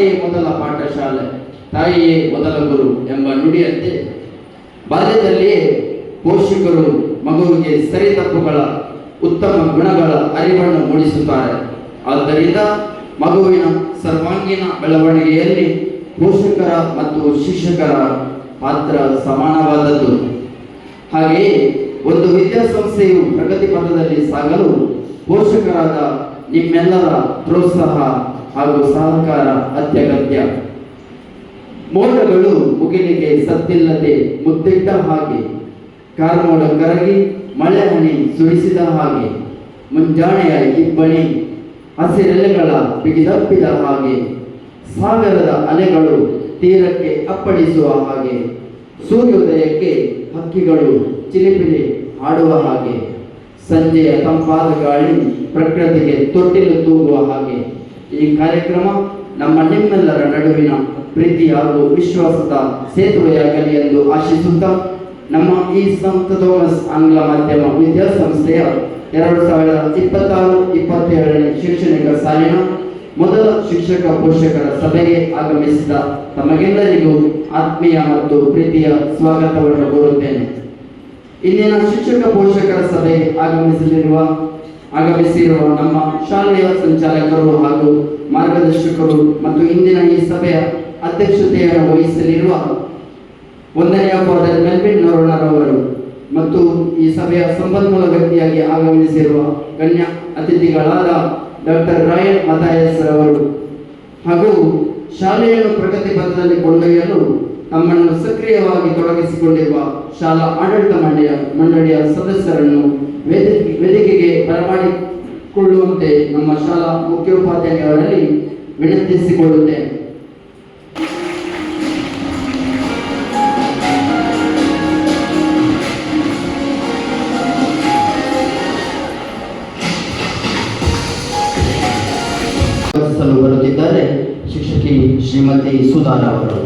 ಶಾಲೆಯೇ ಮೊದಲ ಪಾಠಶಾಲೆ, ತಾಯಿಯೇ ಮೊದಲ ಗುರು ಎಂಬ ನುಡಿಯಂತೆ ಬಾಲ್ಯದಲ್ಲಿಯೇ ಪೋಷಕರು ಮಗುವಿಗೆ ಸರಿ ತಪ್ಪುಗಳ ಉತ್ತಮ ಗುಣಗಳ ಅರಿವನ್ನು ಮೂಡಿಸುತ್ತಾರೆ. ಆದ್ದರಿಂದ ಮಗುವಿನ ಸರ್ವಾಂಗೀಣ ಬೆಳವಣಿಗೆಯಲ್ಲಿ ಪೋಷಕರ ಮತ್ತು ಶಿಕ್ಷಕರ ಪಾತ್ರ ಸಮಾನವಾದದ್ದು. ಹಾಗೆಯೇ ಒಂದು ವಿದ್ಯಾಸಂಸ್ಥೆಯು ಪ್ರಗತಿ ಪಥದಲ್ಲಿ ಸಾಗಲು ಪೋಷಕರಾದ ನಿಮ್ಮೆಲ್ಲರ ಪ್ರೋತ್ಸಾಹ ಹಾಗೂ ಸಹಕಾರ ಅತ್ಯಗತ್ಯ. ಮೋಡಗಳು ಮುಗಿಲಿಗೆ ಸತ್ತಿಲ್ಲದೆ ಮುತ್ತಿಟ್ಟ ಹಾಗೆ, ಕಾರ್ಮೋಡ ಕರಗಿ ಮಳೆ ಹನಿ ಸುರಿಸಿದ ಹಾಗೆ, ಮುಂಜಾನೆಯ ಇಬ್ಬನಿ ಹಸಿರೆಲೆಗಳ ಬಿಗಿದಪ್ಪಿದ ಹಾಗೆ, ಸಾಗರದ ಅಲೆಗಳು ತೀರಕ್ಕೆ ಅಪ್ಪಳಿಸುವ ಹಾಗೆ, ಸೂರ್ಯೋದಯಕ್ಕೆ ಹಕ್ಕಿಗಳು ಚಿಲಿಪಿಲಿ ಹಾಡುವ ಹಾಗೆ, ಸಂಜೆಯ ತಂಪಾದ ಗಾಳಿ ಪ್ರಕೃತಿಗೆ ತೊಟ್ಟಿಲು ತೂಗುವ ಹಾಗೆ ಈ ಕಾರ್ಯಕ್ರಮ ನಮ್ಮ ನಿಮ್ಮೆಲ್ಲರ ನಡುವಿನ ಪ್ರೀತಿ ಹಾಗೂ ವಿಶ್ವಾಸದ ಸೇತುವೆಯಾಗಲಿ ಎಂದು ಆಶಿಸುತ್ತಾ, ನಮ್ಮ ಈ ಸಂತ ಥೋಮಸ್ ಆಂಗ್ಲ ಮಾಧ್ಯಮ ವಿದ್ಯಾಸಂಸ್ಥೆಯ 2026-27ನೇ ಶೈಕ್ಷಣಿಕ ಸಾಲಿನ ಮೊದಲ ಶಿಕ್ಷಕ ಪೋಷಕರ ಸಭೆಗೆ ಆಗಮಿಸಿದ ತಮಗೆಲ್ಲರಿಗೂ ಆತ್ಮೀಯ ಮತ್ತು ಪ್ರೀತಿಯ ಸ್ವಾಗತವನ್ನು ಕೋರುತ್ತೇನೆ. ಇಂದಿನ ಶಿಕ್ಷಕ ಪೋಷಕರ ಸಭೆಗೆ ಆಗಮಿಸಿರುವ ನಮ್ಮ ಶಾಲೆಯ ಸಂಚಾಲಕರು ಹಾಗೂ ಮಾರ್ಗದರ್ಶಕರು ಮತ್ತು ಇಂದಿನ ಈ ಸಭೆಯ ಅಧ್ಯಕ್ಷತೆಯನ್ನು ವಹಿಸಲಿರುವ 1ನೇ ಫಾದರ್ ಮೆಲ್ವಿನ್ ನೊರೊನರವರು ಮತ್ತು ಈ ಸಭೆಯ ಸಂಪನ್ಮೂಲ ವ್ಯಕ್ತಿಯಾಗಿ ಆಗಮಿಸಿರುವ ಗಣ್ಯ ಅತಿಥಿಗಳಾದ ಡಾಕ್ಟರ್ ರಾಯನ್ ಮಥಾಯಸ್ ರವರು ಹಾಗೂ ಶಾಲೆಯನ್ನು ಪ್ರಗತಿ ಪಥದಲ್ಲಿ ಕೊಂಡೊಯ್ಯಲು ತಮ್ಮನ್ನು ಸಕ್ರಿಯವಾಗಿ ತೊಡಗಿಸಿಕೊಂಡಿರುವ ಶಾಲಾ ಆಡಳಿತ ಮಂಡಳಿಯ ಸದಸ್ಯರನ್ನು ವೇದಿಕೆಗೆ ಬರಮಾಡಿಕೊಳ್ಳುವಂತೆ ನಮ್ಮ ಶಾಲಾ ಮುಖ್ಯೋಪಾಧ್ಯಾಯರಲ್ಲಿ ವಿನಂತಿಸಿಕೊಳ್ಳುತ್ತೇನೆ. ಬರುತ್ತಿದ್ದಾರೆ ಶಿಕ್ಷಕಿ ಶ್ರೀಮತಿ ಸುಧಾರ ಅವರು.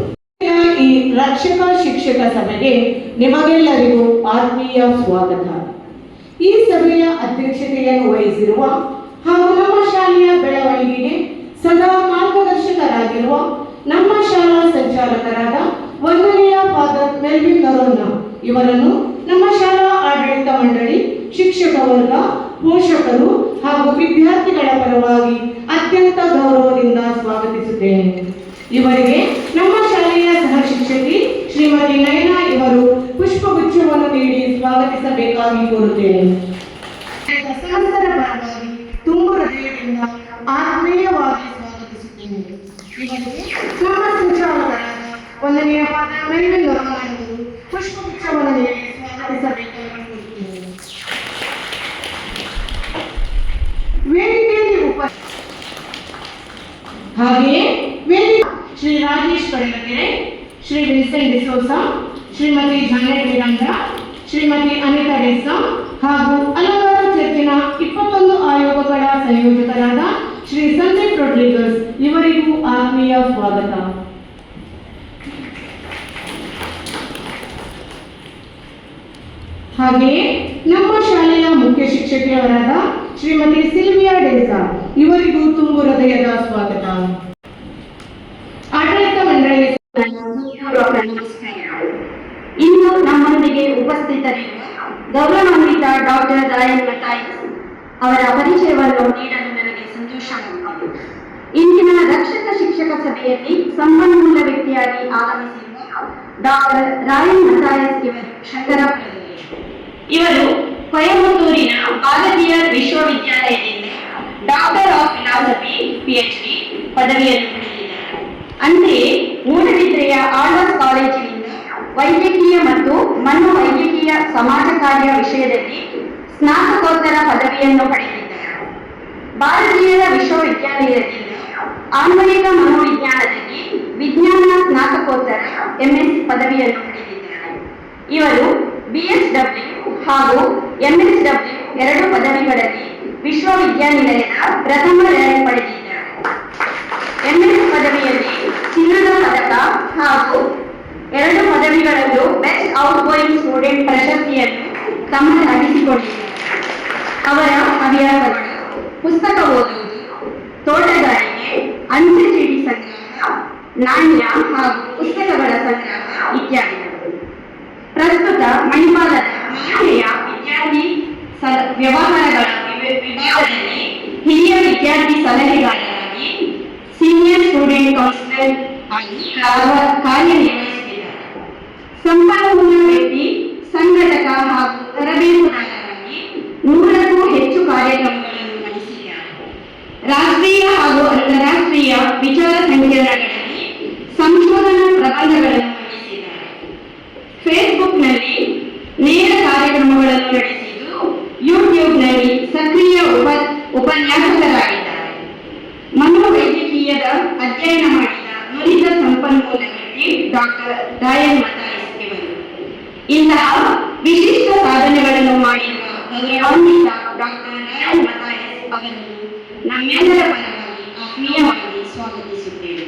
ಈ ರಕ್ಷಕ ಶಿಕ್ಷಕ ಸಭೆಗೆ ನಿಮಗೆಲ್ಲರಿಗೂ ಆತ್ಮೀಯ ಸ್ವಾಗತ. ಈ ಸಭೆಯ ಅಧ್ಯಕ್ಷತೆಯನ್ನು ವಹಿಸಿರುವ ಹಾಗೂ ನಮ್ಮ ಶಾಲೆಯ ಬೆಳವಣಿಗೆಗೆ ಸದಾ ಮಾರ್ಗದರ್ಶಕರಾಗಿರುವ ನಮ್ಮ ಶಾಲಾ ಸಂಚಾಲಕರಾದ 1ನೇ ಫಾದರ್ ಮೆಲ್ವಿನ್ ನೊರೊನ ಇವರನ್ನು ನಮ್ಮ ಶಾಲಾ ಆಡಳಿತ ಮಂಡಳಿ, ಶಿಕ್ಷಕ ವರ್ಗ, ಪೋಷಕರು ಹಾಗೂ ವಿದ್ಯಾರ್ಥಿಗಳ ಪರವಾಗಿ ಅತ್ಯಂತ ಗೌರವದಿಂದ ಸ್ವಾಗತಿಸುತ್ತೇನೆ. ಇವರಿಗೆ ನಮ್ಮ ಶಾಲೆಯ ಸಹ ಶಿಕ್ಷಕಿ ಶ್ರೀಮತಿ ನಯನಾ ಇವರು ಪುಷ್ಪಗುಚ್ಛವನ್ನು ನೀಡಿ ಸ್ವಾಗತಿಸಬೇಕಾಗಿ ಕೋರುತ್ತೇನೆ. ಸಮಸ್ತರ ಪರವಾಗಿ ತುಂಬು ಹೃದಯದಿಂದ ಆತ್ಮೀಯವಾಗಿ ಸ್ವಾಗತಿಸುತ್ತೇನೆ. ಇವರಿಗೆ ನಮ್ಮ ಸಂಚಾಲಕರಾದ 1ನೇ ಫಾದರ್ ಮೆಲ್ವಿನ್ ನೊರೊನ ಇವರು ಪುಷ್ಪಗುಚ್ಛವನ್ನು ನೀಡಿ ಸ್ವಾಗತಿಸಬೇಕಾಗಿ ಕೋರುತ್ತೇನೆ. ವೇದಿಕೆಯಲ್ಲಿ ಹಾಗೆಯೇ ಶ್ರೀ ರಾಜೇಶ್ ಕಡಲಗೆರೆ, ಶ್ರೀ ವಿನ್ಸೆಂಟ್ ಡಿಸೋಸಾ, ಶ್ರೀಮತಿ ಜಾನೆಟ್ ವೀರಂದ್ರ, ಶ್ರೀಮತಿ ಅನಿತಾ ಡೆಸ್ಸಾ ಹಾಗೂ ಹಲವಾರು ಚರ್ಚಿನ 21 ಆಯೋಗಗಳ ಸಂಯೋಜಕರಾದ ಶ್ರೀ ಸಂದೀಪ್ ರೊಡ್ರಿಗಸ್ ಇವರಿಗೂ ಆತ್ಮೀಯ ಸ್ವಾಗತ. ಹಾಗೆಯೇ ನಮ್ಮ ಶಾಲೆಯ ಮುಖ್ಯ ಶಿಕ್ಷಕಿಯವರಾದ ಶ್ರೀಮತಿ ಸಿಲ್ವಿಯಾ ಡೆಸ್ಸಾ ಇವರಿಗೂ ತುಂಬು ಹೃದಯದ ಸ್ವಾಗತ. ಆಡಳಿತ ಮಂಡಳಿ ಇಂದು ನಮ್ಮೊಂದಿಗೆ ಉಪಸ್ಥಿತರಿರುವ ಗೌರವಾನ್ವಿತ ಡಾಕ್ಟರ್ ರಾಯನ್ ಮಥಾಯಸ್ ಅವರ ಪರಿಚಯವನ್ನು ನೀಡಲು ನನಗೆ ಸಂತೋಷವಾಗಿದೆ. ಇಂದಿನ ರಕ್ಷಕ ಶಿಕ್ಷಕ ಸಭೆಯಲ್ಲಿ ಸಂಪನ್ಮೂಲ ವ್ಯಕ್ತಿಯಾಗಿ ಆಗಮಿಸಿರುವ ಡಾಕ್ಟರ್ ರಾಯನ್ ಮಥಾಯಸ್ ಇವರು ಶಂಕರಪುರದವರು. ಇವರು ಕೊಯಮತ್ತೂರಿನ ಭಾರತೀಯ ವಿಶ್ವವಿದ್ಯಾಲಯದಿಂದ ಡಾಕ್ಟರ್ ಆಫ್ ಫಿಲಾಸಫಿ PhD ಪದವಿಯನ್ನು ಪಡೆದಿದ್ದಾರೆ. ಅಂತೆಯೇ ಮೂಡಬಿದ್ರೆಯ ಆಳ್ವಾಸ್ ಕಾಲೇಜಿನಿಂದ ವೈದ್ಯಕೀಯ ಮತ್ತು ಮನೋವೈದ್ಯಕೀಯ ಸಮಾಜ ಕಾರ್ಯ ವಿಷಯದಲ್ಲಿ ಸ್ನಾತಕೋತ್ತರ ಪದವಿಯನ್ನು ಪಡೆದಿದ್ದಾರೆ. ಭಾರತೀಯ ವಿಶ್ವವಿದ್ಯಾಲಯದಿಂದ ಆನ್ವಯಿಕ ಮನೋವಿಜ್ಞಾನದಲ್ಲಿ ವಿಜ್ಞಾನ ಸ್ನಾತಕೋತ್ತರ MS ಪದವಿಯನ್ನು ಪಡೆದಿದ್ದಾರೆ. ಇವರು BSW ಹಾಗೂ MSW 2 ಪದವಿಗಳಲ್ಲಿ ವಿಶ್ವವಿದ್ಯಾನಿಲಯದ ಪ್ರಥಮ ರ್ಯಾಂಕ್ ಪಡೆದಿದ್ದಾರೆ. MS ಪದವಿಯಲ್ಲಿ ಚಿನ್ನದ ಪದಕ ಹಾಗೂ 2 ಪದವಿಗಳಲ್ಲೂ ಬೆಸ್ಟ್ ಔಟ್ಗೋಯಿಂಗ್ ಸ್ಟೂಡೆಂಟ್ ಪ್ರಶಸ್ತಿಯನ್ನು ತಮ್ಮದಾಗಿಸಿಕೊಂಡಿದ್ದಾರೆ. ಅವರ ಹವ್ಯಾಸಗಳು ಪುಸ್ತಕ ಓದುವುದು, ತೋಟಗಾರಿಕೆ, ಅಂಚೆ ಚೀಟಿ ಸಂಗ್ರಹ, ನಾಣ್ಯ ಹಾಗೂ ಪುಸ್ತಕಗಳ ಸಂಗ್ರಹ ಇತ್ಯಾದಿಗಳು. ಪ್ರಸ್ತುತ ಮಣಿಪಾಲದ ಮಹಿಳೆಯ ವಿದ್ಯಾರ್ಥಿ ವ್ಯವಹಾರಗಳ ವಿಭಾಗದಲ್ಲಿ ಹಿರಿಯ ವಿದ್ಯಾರ್ಥಿ ಸಲಹೆಗಾರರಾಗಿ ಸೀನಿಯರ್ ಸ್ಟೂಡೆಂಟ್ ಕೌನ್ಸಿಲರ್ ಆಗಿ ಕಾರ್ಯನಿರ್ವಹಿಸುತ್ತಿದ್ದಾರೆ. ಸಂಪನ್ಮೂಲ ವ್ಯಕ್ತಿ, ಸಂಘಟಕ ಹಾಗೂ ತರಬೇತುದಾರರಾಗಿ 100ಕ್ಕೂ ಹೆಚ್ಚು ಕಾರ್ಯಕ್ರಮಗಳನ್ನು ನಡೆಸಿದ್ದಾರೆ. ರಾಷ್ಟ್ರೀಯ ಹಾಗೂ ಅಂತಾರಾಷ್ಟ್ರೀಯ ವಿಚಾರ ಸಂಕಿರಣಗಳಲ್ಲಿ ಸಂಶೋಧನಾ ಪ್ರಬಂಧಗಳನ್ನು ಮಂಡಿಸಿದ್ದಾರೆ. ಫೇಸ್ಬುಕ್ನಲ್ಲಿ ನೇರ ಕಾರ್ಯಕ್ರಮಗಳನ್ನು ನಡೆಸಿದ್ದು, ಯೂಟ್ಯೂಬ್ನಲ್ಲಿ ಸಕ್ರಿಯ ಉಪನ್ಯಾಸಕರಾಗಿದ್ದಾರೆ. ಮನೋವೈದ್ಯಕೀಯದ ಅಧ್ಯಯನ ಮಾಡಿದ ನುರಿತ ಸಂಪನ್ಮೂಲ ವ್ಯಕ್ತಿ ಡಾಕ್ಟರ್ ಡಯನ್ ಮತಾಯಿಸ್ ಇವರು. ಇಂತಹ ವಿಶಿಷ್ಟ ಸಾಧನೆಗಳನ್ನು ಮಾಡಿರುವ ಗೌರವಾನ್ವಿತ ಡಾಕ್ಟರ್ ಡಯನ್ ಮತಾಯಿಸ್ ಅವರನ್ನು ನಮ್ಮೆಲ್ಲರ ಪರವಾಗಿ ಆತ್ಮೀಯವಾಗಿ ಸ್ವಾಗತಿಸುತ್ತೇವೆ.